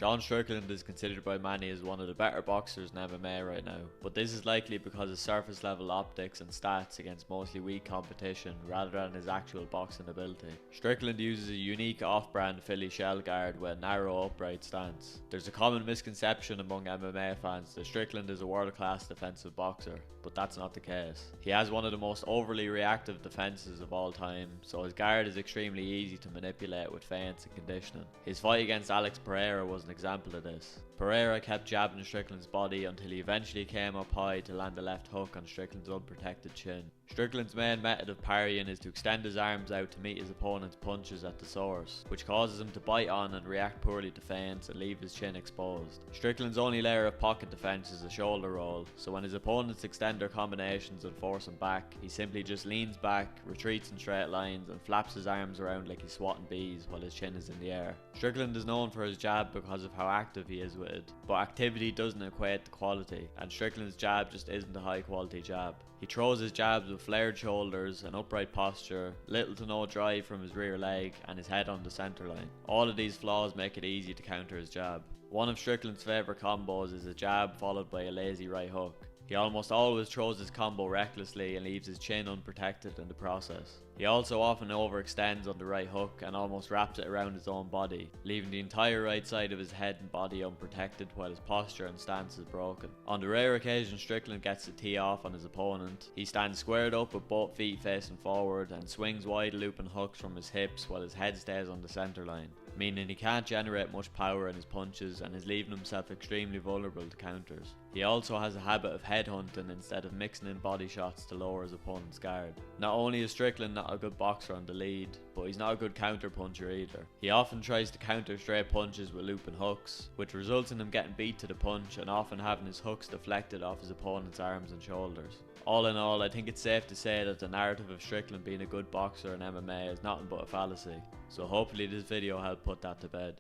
Sean Strickland is considered by many as one of the better boxers in MMA right now, but this is likely because of surface level optics and stats against mostly weak competition rather than his actual boxing ability. Strickland uses a unique off-brand Philly shell guard with a narrow upright stance. There's a common misconception among MMA fans that Strickland is a world-class defensive boxer, but that's not the case. He has one of the most overly reactive defenses of all time, so his guard is extremely easy to manipulate with feints and conditioning. His fight against Alex Pereira was an example of this. Pereira kept jabbing Strickland's body until he eventually came up high to land a left hook on Strickland's unprotected chin. Strickland's main method of parrying is to extend his arms out to meet his opponent's punches at the source, which causes him to bite on and react poorly to feints and leave his chin exposed. Strickland's only layer of pocket defense is a shoulder roll, so when his opponents extend their combinations and force him back, he simply just leans back, retreats in straight lines and flaps his arms around like he's swatting bees while his chin is in the air. Strickland is known for his jab because of how active he is with it, but activity doesn't equate to quality, and Strickland's jab just isn't a high quality jab. He throws his jabs with flared shoulders, an upright posture, little to no drive from his rear leg, and his head on the centre line. All of these flaws make it easy to counter his jab. One of Strickland's favourite combos is a jab followed by a lazy right hook. He almost always throws his combo recklessly and leaves his chin unprotected in the process. He also often overextends on the right hook and almost wraps it around his own body, leaving the entire right side of his head and body unprotected while his posture and stance is broken. On the rare occasion Strickland gets to tee off on his opponent, he stands squared up with both feet facing forward and swings wide looping hooks from his hips while his head stays on the centre line, meaning he can't generate much power in his punches and is leaving himself extremely vulnerable to counters. He also has a habit of headhunting instead of mixing in body shots to lower his opponent's guard. Not only is Strickland not a good boxer on the lead, but he's not a good counter puncher either. He often tries to counter straight punches with looping hooks, which results in him getting beat to the punch and often having his hooks deflected off his opponent's arms and shoulders. All in all, I think it's safe to say that the narrative of Strickland being a good boxer in MMA is nothing but a fallacy, so hopefully this video helped put that to bed.